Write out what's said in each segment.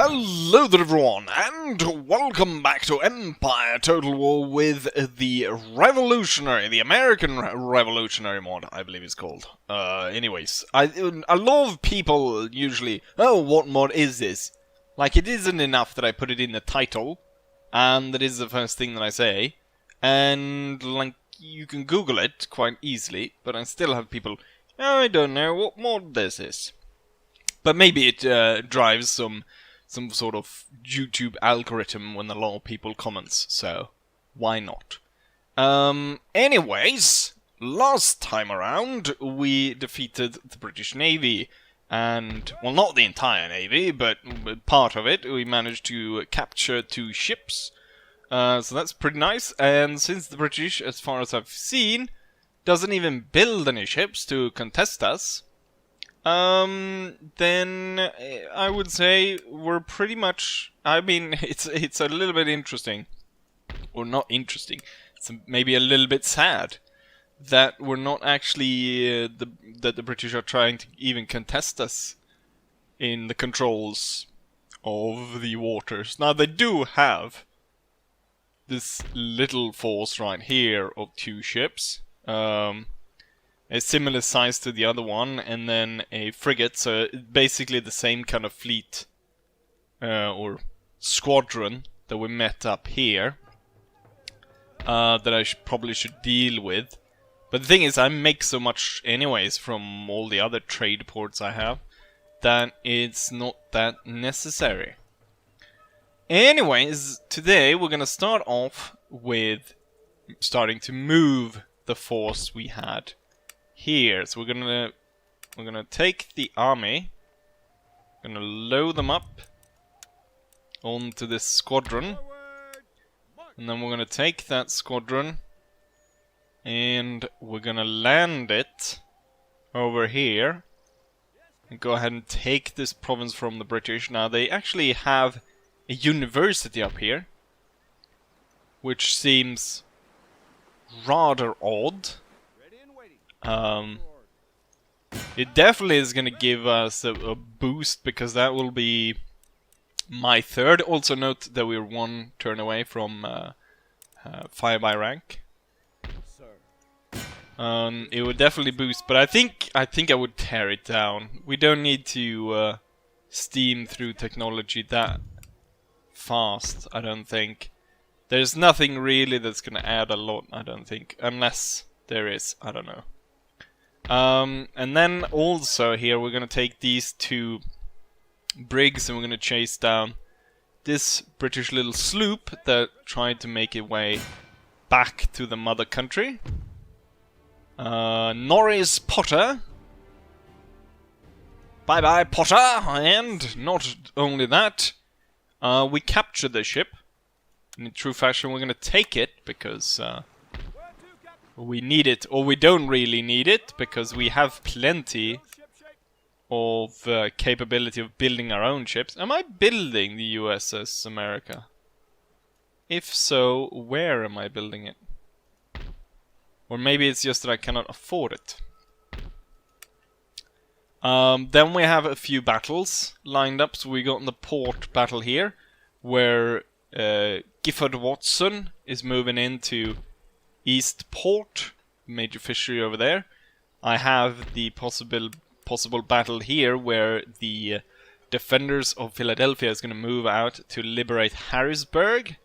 Hello there everyone, and welcome back to Empire Total War with the American Revolutionary mod, I believe it's called. Anyways, a lot of people usually, oh, what mod is this? Like, it isn't enough that I put it in the title, and that is the first thing that I say, and, like, you can Google it quite easily, but I still have people, oh, I don't know what mod this is. But maybe it drives some sort of YouTube algorithm when a lot of people comments, so why not? Anyways, last time around we defeated the British Navy, and, well, not the entire Navy, but part of it. We managed to capture 2 ships, so that's pretty nice, and since the British, as far as I've seen, doesn't even build any ships to contest us, then I would say we're pretty much, I mean, it's a little bit interesting, or not interesting, it's maybe a little bit sad that we're not actually, that the British are trying to even contest us in the controls of the waters. Now, they do have this little force right here of 2 ships, a similar size to the other one, and then a frigate, so basically the same kind of fleet, or squadron that we met up here, that I probably should deal with. But the thing is, I make so much anyways from all the other trade ports I have, that it's not that necessary. Anyways, today we're gonna start off with starting to move the force we had here. So we're gonna take the army, gonna load them up onto this squadron, and then we're gonna take that squadron and we're gonna land it over here and go ahead and take this province from the British. Now, they actually have a university up here, which seems rather odd. It definitely is going to give us a boost, because that will be my 3rd. Also note that we're 1 turn away from fire by rank. It would definitely boost, but I think I would tear it down. We don't need to steam through technology that fast, I don't think. There's nothing really that's going to add a lot, I don't think, unless there is, I don't know. And then also here we're gonna take these 2 brigs and we're gonna chase down this British little sloop that tried to make its way back to the mother country. Norris Potter. Bye bye Potter! And not only that, we captured the ship. In true fashion, we're gonna take it because we need it, or we don't really need it, because we have plenty of capability of building our own ships. Am I building the USS America? If so, where am I building it? Or maybe it's just that I cannot afford it. Then we have a few battles lined up. So we got in the port battle here, where Gifford Watson is moving into Eastport, major fishery over there. I have the possible battle here where the defenders of Philadelphia is going to move out to liberate Harrisburg,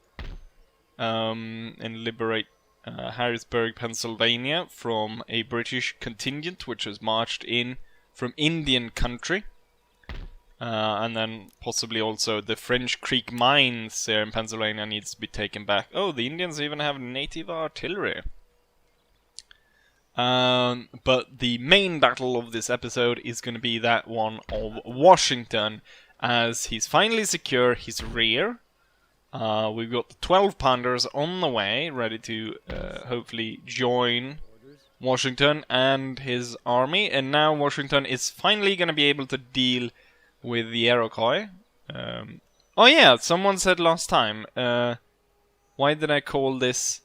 and liberate Harrisburg, Pennsylvania, from a British contingent which was marched in from Indian country. And then possibly also the French Creek mines there in Pennsylvania needs to be taken back. Oh, the Indians even have native artillery. But the main battle of this episode is going to be that one of Washington, as he's finally secure his rear. We've got the 12-pounders on the way, ready to hopefully join Washington and his army. And now Washington is finally going to be able to deal with the Iroquois. Oh yeah, someone said last time, why did I call this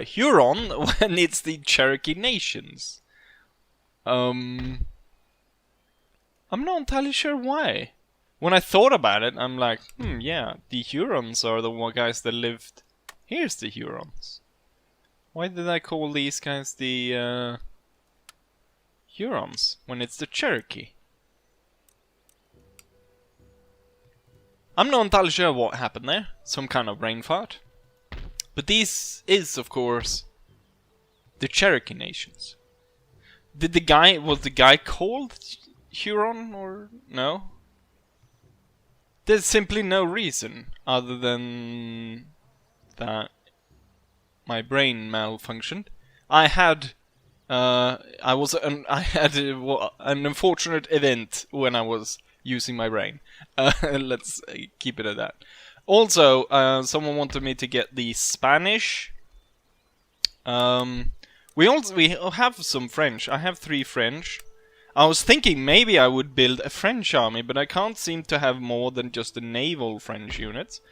Huron when it's the Cherokee Nations? I'm not entirely sure why. when I thought about it, I'm like, yeah, the Hurons are the one guys that lived. Here's the Hurons. Why did I call these guys the Hurons when it's the Cherokee? I'm not entirely sure what happened there. Some kind of brain fart. But this is, of course, the Cherokee nations. Was the guy called Huron or no? There's simply no reason other than that my brain malfunctioned. I had an unfortunate event when I was using my brain. Let's keep it at that. Also, someone wanted me to get the Spanish. We have some French. I have 3 French. I was thinking maybe I would build a French army, but I can't seem to have more than just the naval French units.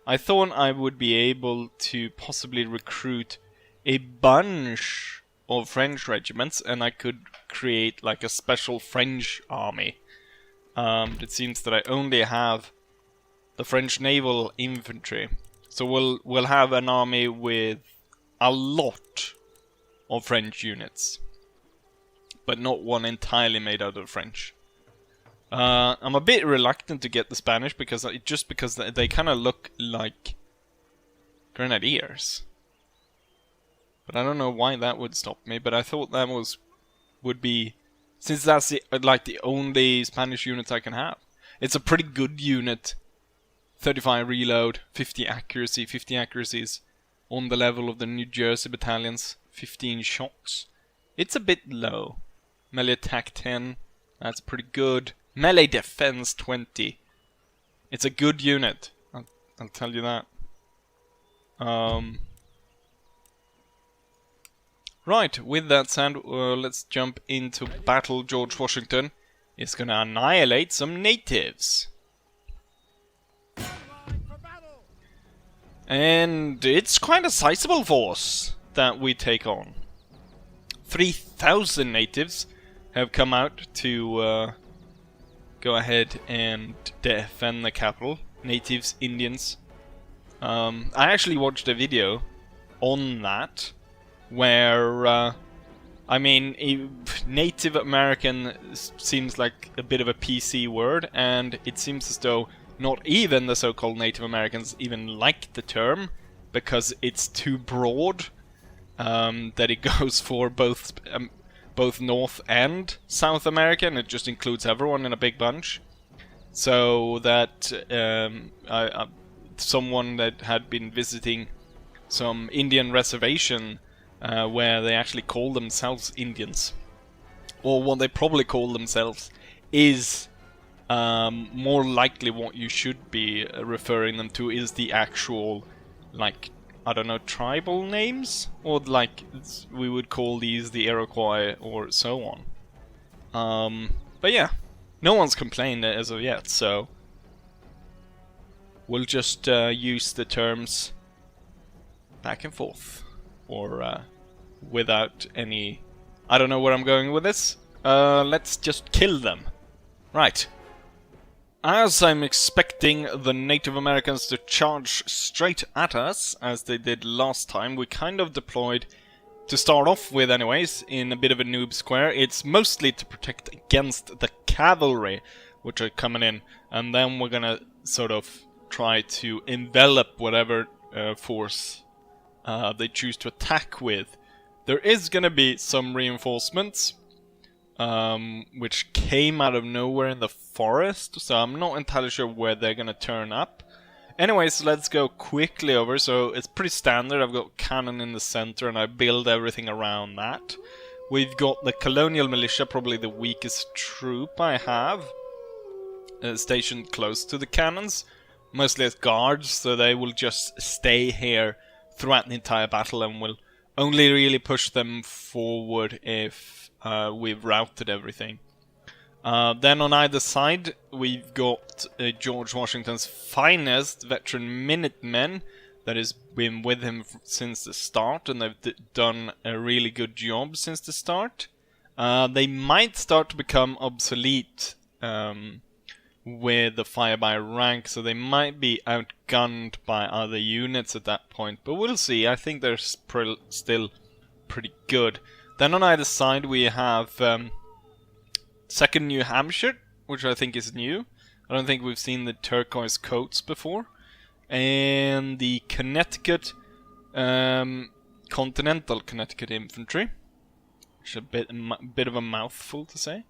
I thought I would be able to possibly recruit a bunch of French regiments, and I could create like a special French army. It seems that I only have the French naval infantry, so we'll have an army with a lot of French units, but not one entirely made out of French. I'm a bit reluctant to get the Spanish because they kind of look like grenadiers. But I don't know why that would stop me. But I thought that would be, since that's the only Spanish units I can have. It's a pretty good unit. 35 reload, 50 accuracy. 50 accuracies on the level of the New Jersey battalions. 15 shots. It's a bit low. Melee attack 10. That's pretty good. Melee defense 20. It's a good unit. I'll tell you that. Right, with that said, let's jump into battle. George Washington is gonna annihilate some natives. And it's quite a sizable force that we take on. 3,000 natives have come out to go ahead and defend the capital. Natives, Indians. I actually watched a video on that where, I mean, Native American seems like a bit of a PC word, and it seems as though not even the so-called Native Americans even like the term, because it's too broad, that it goes for both North and South America, and it just includes everyone in a big bunch. So that someone that had been visiting some Indian reservation where they actually call themselves Indians, or what they probably call themselves, is more likely what you should be referring them to is the actual, like, I don't know, tribal names, or like we would call these the Iroquois or so on. But yeah, no one's complained as of yet, so we'll just use the terms back and forth, or without any... I don't know where I'm going with this. Let's just kill them. Right. As I'm expecting the Native Americans to charge straight at us, as they did last time, we kind of deployed, to start off with anyways, in a bit of a noob square. It's mostly to protect against the cavalry, which are coming in, and then we're gonna sort of try to envelop whatever force they choose to attack with. There is gonna be some reinforcements, which came out of nowhere in the forest, so I'm not entirely sure where they're gonna turn up. Anyways, let's go quickly over. So it's pretty standard. I've got cannon in the center and I build everything around that. We've got the colonial militia, probably the weakest troop I have, stationed close to the cannons, mostly as guards, so they will just stay here throughout the entire battle and will only really push them forward if we've routed everything. Then on either side, we've got George Washington's finest veteran Minutemen that has been with him since the start, and they've done a really good job since the start. They might start to become obsolete with the fire by rank, so they might be outgunned by other units at that point, but we'll see. I think they're still pretty good. Then on either side we have 2nd New Hampshire, which I think is new. I don't think we've seen the turquoise coats before. And the Connecticut, Continental Connecticut Infantry, which is a bit of a mouthful to say.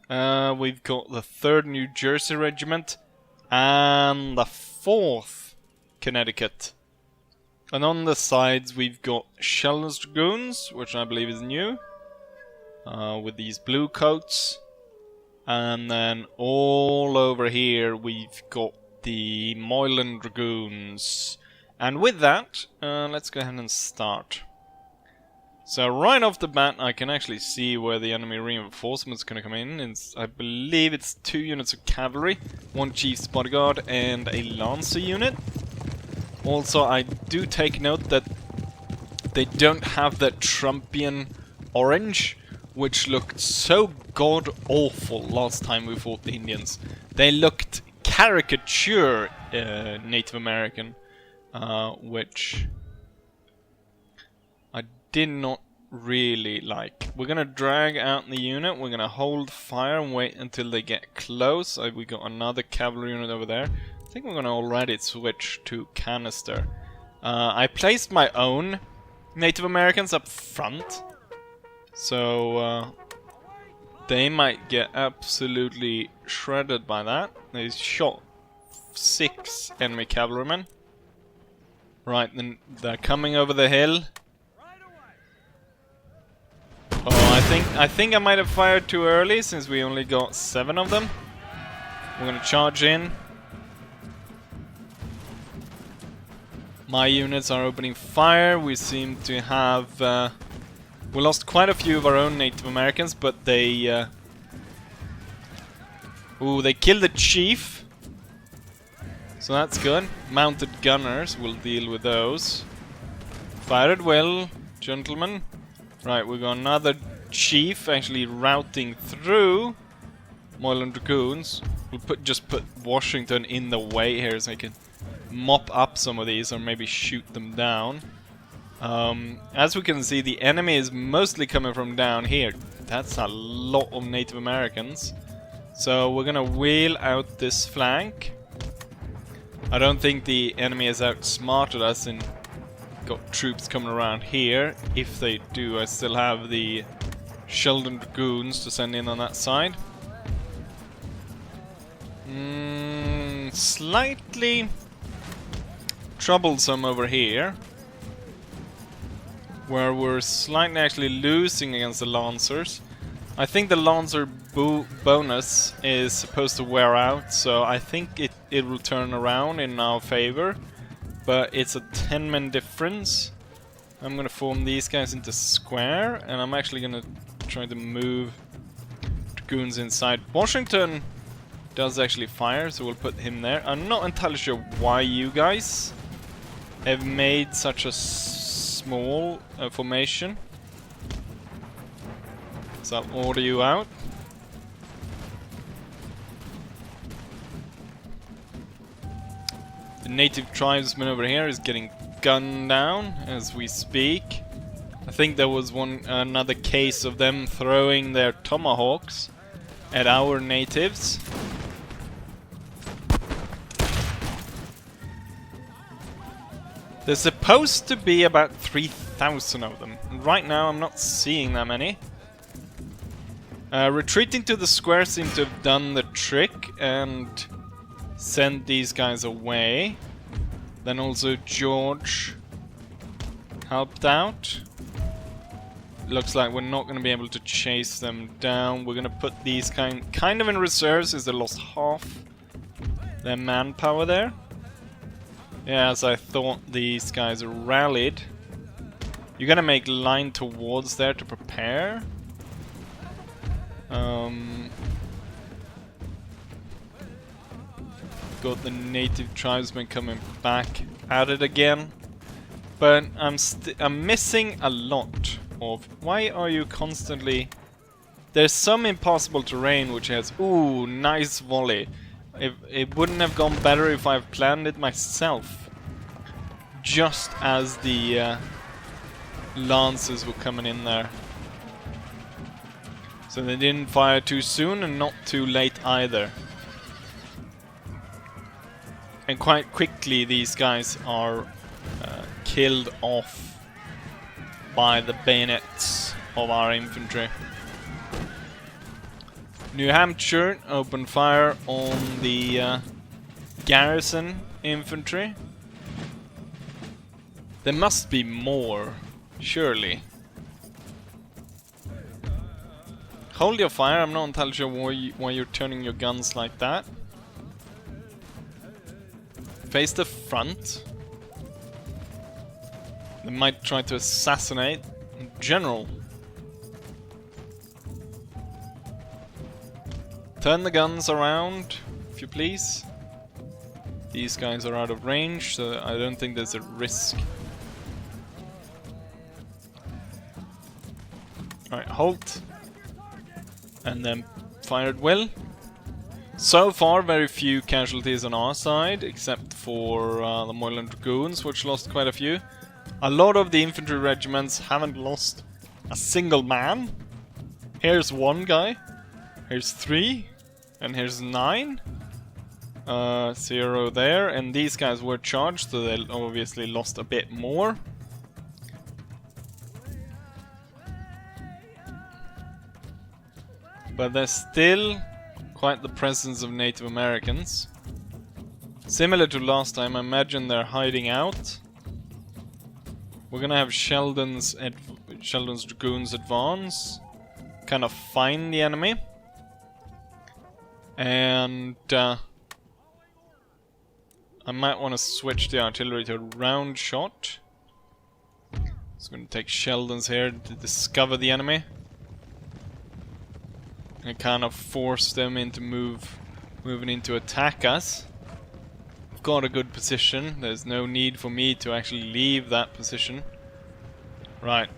We've got the 3rd New Jersey Regiment and the 4th Connecticut. And on the sides we've got Sheldon's Dragoons, which I believe is new, with these blue coats. And then all over here we've got the Moylan Dragoons. And with that, let's go ahead and start. So right off the bat I can actually see where the enemy reinforcement's going to come in. I believe it's 2 units of cavalry, 1 chief's bodyguard and a lancer unit. Also I do take note that they don't have that Trumpian orange, which looked so god awful last time we fought the Indians. They looked caricature Native American, which I did not really like. We're gonna drag out the unit, we're gonna hold fire and wait until they get close. We got another cavalry unit over there. I think we're gonna already switch to canister. I placed my own Native Americans up front, so they might get absolutely shredded by that. They shot 6 enemy cavalrymen. Right, then they're coming over the hill. Oh, I think I might have fired too early since we only got 7 of them. We're gonna charge in. My units are opening fire. We seem to have we lost quite a few of our own Native Americans, but they ooh, they killed the chief. So that's good. Mounted gunners will deal with those. Fire at will, gentlemen. Right, we got another chief actually routing through Moylan Dragoons. We'll just put Washington in the way here so I can mop up some of these or maybe shoot them down. As we can see, the enemy is mostly coming from down here. That's a lot of Native Americans. So we're gonna wheel out this flank. I don't think the enemy has outsmarted us and got troops coming around here. If they do, I still have the Sheldon Dragoons to send in on that side. Slightly troublesome over here, where we're slightly actually losing against the Lancers. I think the Lancer bonus is supposed to wear out, so I think it will turn around in our favor. But it's a 10-man difference. I'm gonna form these guys into square, and I'm actually gonna try to move Dragoons inside. Washington does actually fire, so we'll put him there. I'm not entirely sure why you guys have made such a small formation. So I'll order you out. The native tribesman over here is getting gunned down as we speak. I think there was another case of them throwing their tomahawks at our natives. There's supposed to be about 3,000 of them. Right now I'm not seeing that many. Retreating to the square seemed to have done the trick and sent these guys away. Then also George helped out. Looks like we're not going to be able to chase them down. We're going to put these kind of in reserve since they lost half their manpower there. Yeah, as I thought, these guys rallied. You're gonna make line towards there to prepare. Got the native tribesmen coming back at it again. But I'm missing a lot of... Why are you constantly... There's some impossible terrain which has... Ooh, nice volley. If it wouldn't have gone better if I've planned it myself. Just as the Lancers were coming in there. So they didn't fire too soon and not too late either. And quite quickly these guys are killed off by the bayonets of our infantry. New Hampshire opened fire on the garrison infantry. There must be more, surely. Hold your fire, I'm not entirely sure why you're turning your guns like that. Face the front. They might try to assassinate General. Turn the guns around, if you please. These guys are out of range, so I don't think there's a risk. Alright, halt. And then fire at will. So far, very few casualties on our side, except for the Moyland Dragoons, which lost quite a few. A lot of the infantry regiments haven't lost a single man. Here's one guy. Here's 3. And here's 9. 0 there. And these guys were charged, so they obviously lost a bit more. But there's still quite the presence of Native Americans. Similar to last time, I imagine they're hiding out. We're gonna have Sheldon's Dragoons advance, kind of find the enemy, and I might want to switch the artillery to a round shot. So I'm gonna take Sheldon's here to discover the enemy and kind of force them into moving in to attack us. Got a good position. There's no need for me to actually leave that position. Right.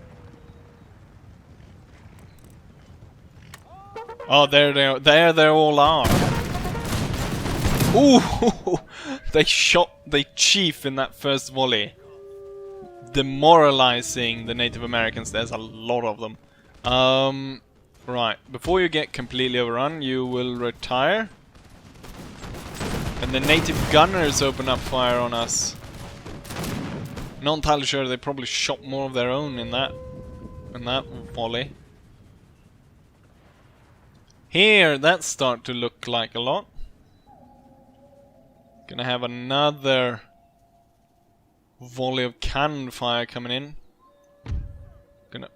Oh, there they all are. Ooh! They shot the chief in that first volley, demoralizing the Native Americans. There's a lot of them. Right. Before you get completely overrun, you will retire. And the native gunners open up fire on us. Not entirely sure, they probably shot more of their own in that volley. Here, that start to look like a lot. Gonna have another volley of cannon fire coming in. Gonna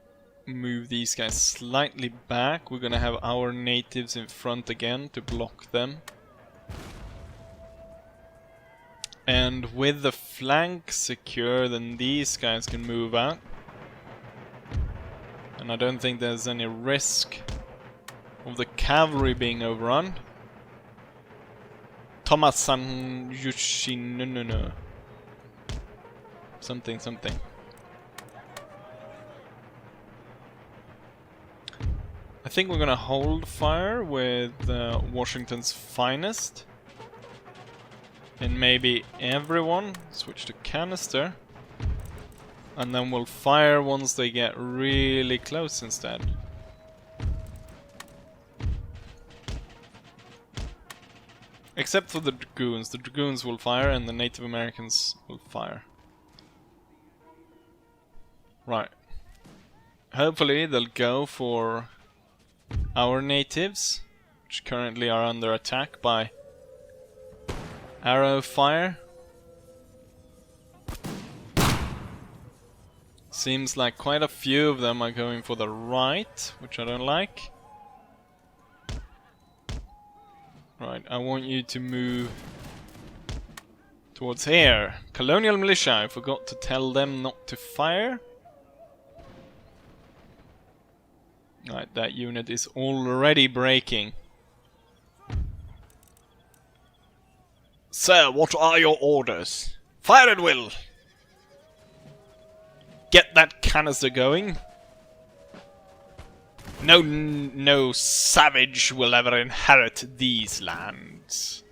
move these guys slightly back. We're gonna have our natives in front again to block them. And with the flank secure, then these guys can move out. And I don't think there's any risk of the cavalry being overrun. Thomasan Yushinunu. Something. I think we're gonna hold fire with Washington's finest. And maybe everyone switch to canister. And then we'll fire once they get really close instead. Except for the Dragoons. The Dragoons will fire and the Native Americans will fire. Right. Hopefully they'll go for our natives, which currently are under attack by arrow fire. Seems like quite a few of them are going for the right, which I don't like. Right, I want you to move towards here. Colonial Militia, I forgot to tell them not to fire. Right, that unit is already breaking. Sir, what are your orders? Fire at will! Get that canister going. No savage will ever inherit these lands.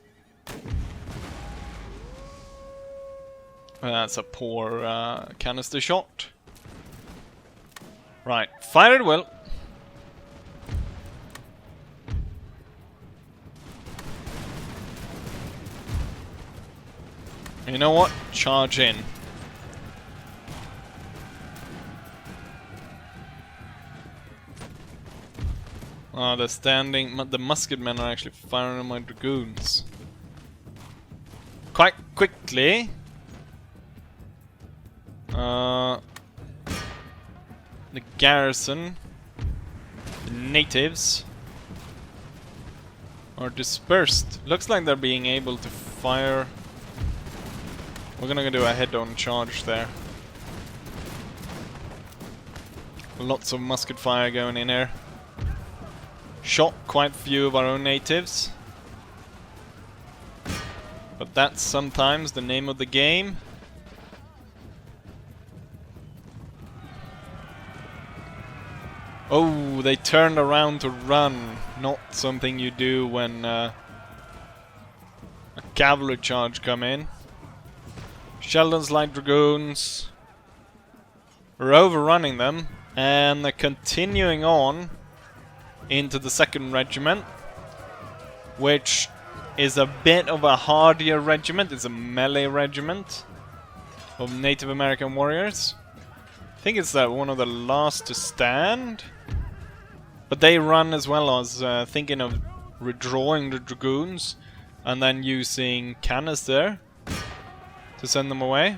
That's a poor canister shot. Right, fire at will. You know what? Charge in. Oh, they're standing. The musket men are actually firing on my dragoons. Quite quickly. The garrison, the natives, are dispersed. Looks like they're being able to fire. We're gonna do a head-on charge there. Lots of musket fire going in here. Shot quite a few of our own natives. But that's sometimes the name of the game. Oh, they turned around to run. Not something you do when a cavalry charge come in. Sheldon's light dragoons are overrunning them, and they're continuing on into the 2nd Regiment, which is a bit of a hardier regiment. It's a melee regiment of Native American warriors. I think it's one of the last to stand. But they run as well as thinking of redrawing the dragoons and then using canister to send them away.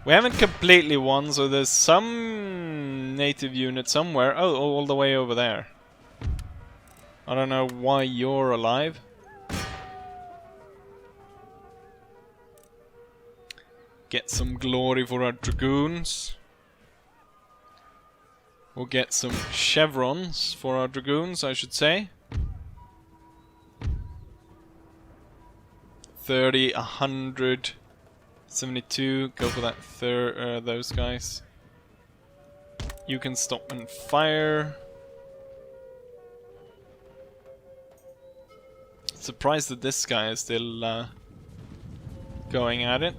We haven't completely won, so there's some native unit somewhere. Oh, all the way over there. I don't know why you're alive. Get some glory for our dragoons. We'll get some chevrons for our dragoons, I should say. 30, 100, 72. Go for that those guys. You can stop and fire. Surprised that this guy is still going at it.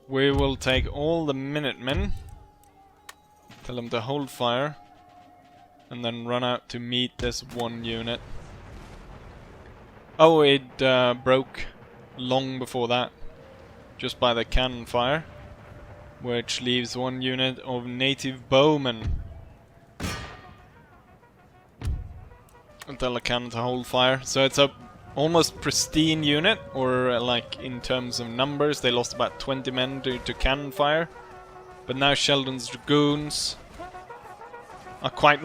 We will take all the Minutemen. Tell them to hold fire. And then run out to meet this one unit. Oh, it broke long before that. Just by the cannon fire. Which leaves one unit of native bowmen. And tell the cannon to hold fire. So it's a almost pristine unit. Or like in terms of numbers. They lost about 20 men to cannon fire. But now Sheldon's dragoons are quite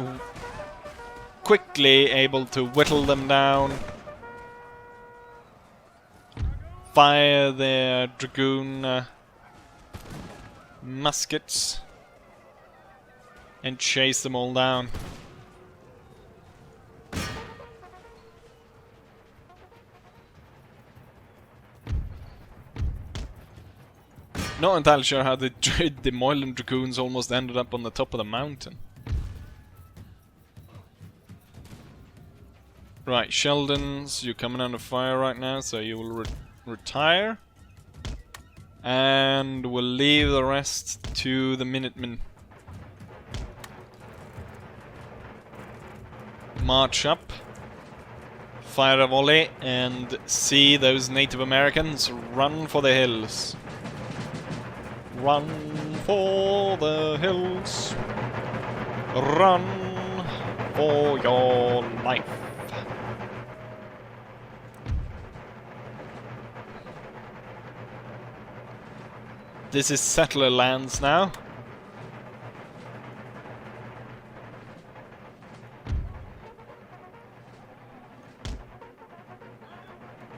quickly able to whittle them down. Fire their dragoon muskets. And chase them all down. Not entirely sure how the Moyland Dragoons almost ended up on the top of the mountain. Right, Sheldons, you're coming under fire right now, so you will retire. And we'll leave the rest to the Minutemen. March up. Fire a volley and see those Native Americans run for the hills. Run for the hills. Run for your life. This is settler lands now.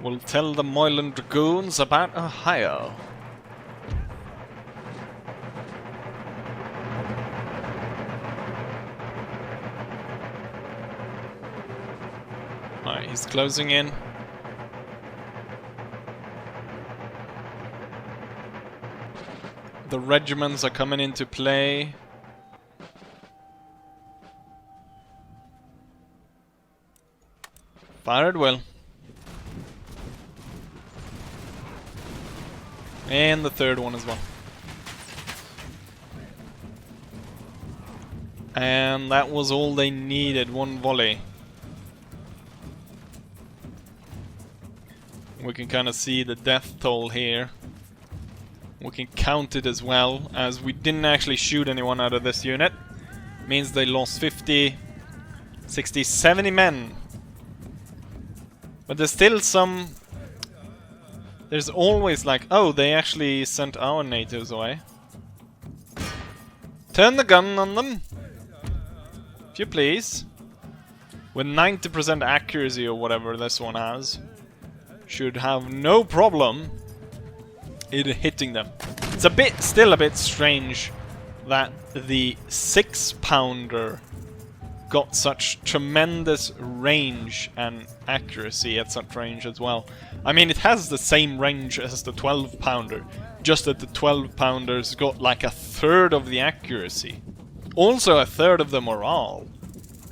We'll tell the Moyland Dragoons about Ohio. Alright, he's closing in. The regiments are coming into play. Fire at will. And the third one as well. And that was all they needed, one volley. We can kind of see the death toll here. We can count it as well, as we didn't actually shoot anyone out of this unit. Means they lost 50, 60, 70 men. But there's still some... There's always like, oh, they actually sent our natives away. Turn the gun on them, if you please. With 90% accuracy or whatever this one has. Should have no problem in hitting them. It's still a bit strange that the 6-pounder got such tremendous range and accuracy at such range as well. I mean, it has the same range as the 12-pounder, just that the 12-pounders got like a third of the accuracy. Also a third of the morale,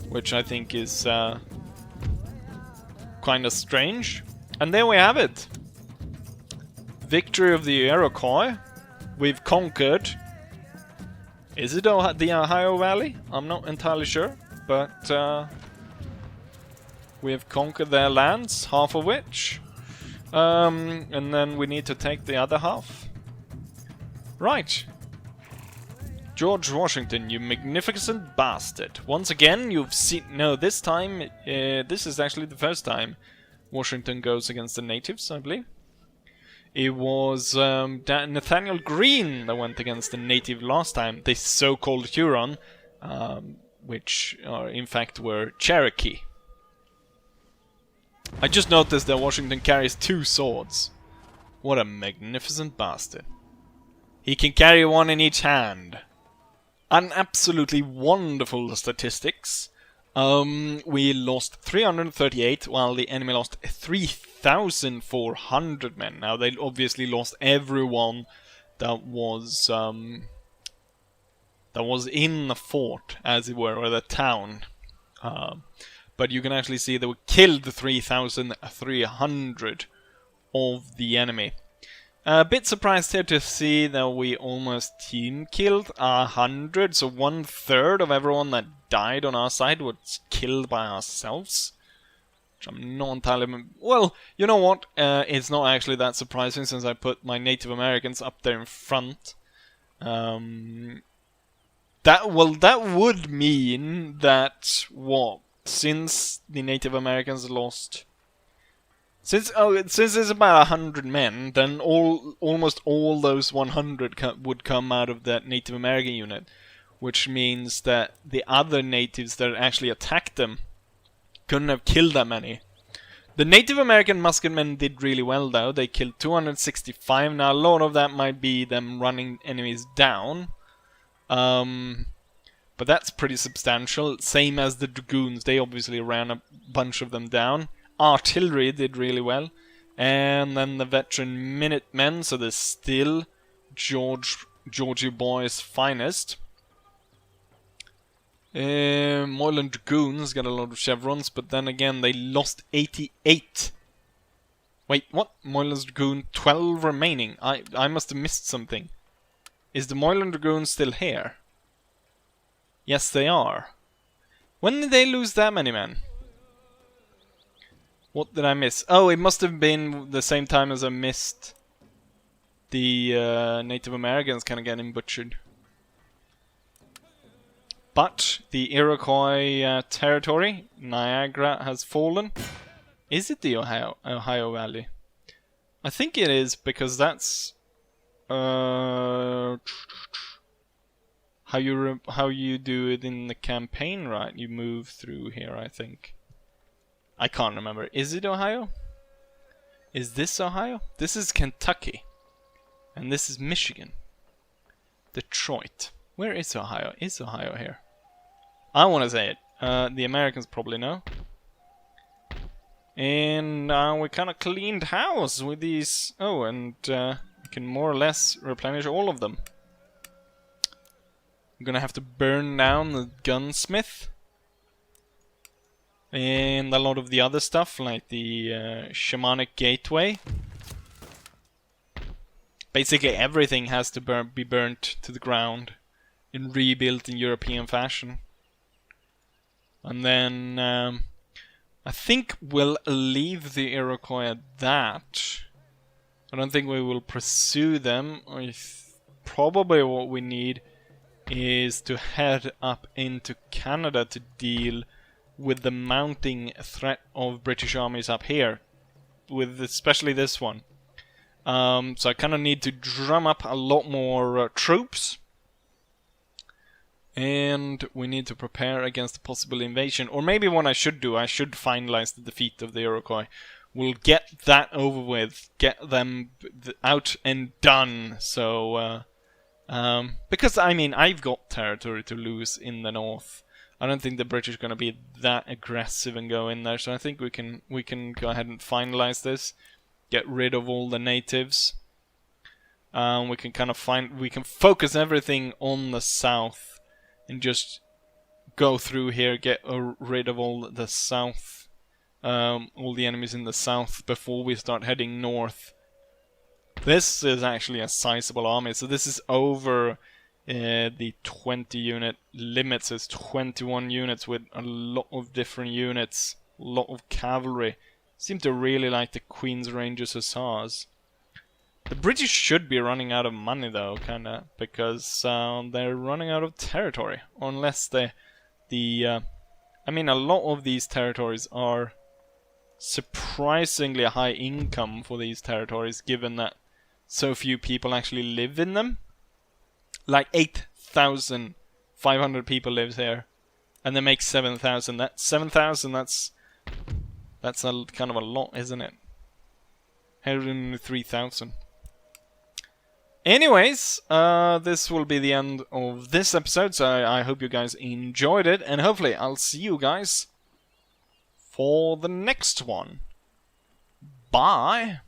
which I think is kind of strange. And there we have it. Victory of the Iroquois. We've conquered. Is it the Ohio Valley? I'm not entirely sure. But we have conquered their lands, half of which. And then we need to take the other half. Right. George Washington, you magnificent bastard. Once again, you've seen... No, this time... this is actually the first time Washington goes against the natives, I believe. It was Nathaniel Greene that went against the native last time. The so-called Huron. Which in fact were Cherokee. I just noticed that Washington carries 2 swords. What a magnificent bastard. He can carry one in each hand. An absolutely wonderful statistics. We lost 338 while the enemy lost 3,400 men. Now they obviously lost everyone that was in the fort, as it were, or the town. But you can actually see that we killed 3,300 of the enemy. A bit surprised here to see that we almost team killed 100, so 1/3 of everyone that died on our side was killed by ourselves. Which I'm not entirely... Well, you know what? It's not actually that surprising since I put my Native Americans up there in front. That would mean that what? Since the Native Americans lost, since there's about 100 men, then almost all those 100 would come out of that Native American unit, which means that the other natives that actually attacked them couldn't have killed that many. The Native American musketmen did really well though. They killed 265. Now a lot of that might be them running enemies down. But that's pretty substantial. Same as the Dragoons. They obviously ran a bunch of them down. Artillery did really well. And then the veteran Minutemen. So there's still Georgie Boy's finest. Moylan Dragoons got a lot of chevrons. But then again, they lost 88. Wait, what? Moylan's Dragoon, 12 remaining. I must have missed something. Is the Moylan Dragoon still here? Yes, they are. When did they lose that many men? What did I miss? Oh, it must have been the same time as I missed the Native Americans kind of getting butchered. But the Iroquois territory, Niagara, has fallen. Is it the Ohio Valley? I think it is because that's... How you do it in the campaign, right? You move through here, I think. I can't remember. Is it Ohio? Is this Ohio? This is Kentucky. And this is Michigan. Detroit. Where is Ohio? Is Ohio here? I want to say it. The Americans probably know. And we kind of cleaned house with these... Oh, and we can more or less replenish all of them. I'm gonna have to burn down the gunsmith. and a lot of the other stuff, like the Shamanic Gateway. Basically everything has to be burnt to the ground and rebuilt in European fashion. And then I think we'll leave the Iroquois at that. I don't think we will pursue them. Probably what we need is to head up into Canada to deal with the mounting threat of British armies up here, with especially this one. So I kind of need to drum up a lot more troops, and we need to prepare against a possible invasion. Or maybe what I should do, I should finalize the defeat of the Iroquois. We'll get that over with, get them out and done. So, because I mean, I've got territory to lose in the north. I don't think the British are going to be that aggressive and go in there. So I think we can go ahead and finalize this, get rid of all the natives. We can kind of we can focus everything on the south and just go through here, get rid of all the south. All the enemies in the south before we start heading north. This is actually a sizable army, so this is over the 20 unit limits. It's 21 units with a lot of different units, a lot of cavalry. Seem to really like the Queen's Rangers Hussars. The British should be running out of money though, kinda, because they're running out of territory, unless I mean, a lot of these territories are surprisingly high income for these territories, given that so few people actually live in them. Like 8,500 people live here, and they make 7,000. That's 7,000. That's a kind of a lot, isn't it? 103,000. Anyways, this will be the end of this episode. So I hope you guys enjoyed it, and hopefully I'll see you guys for the next one. Bye!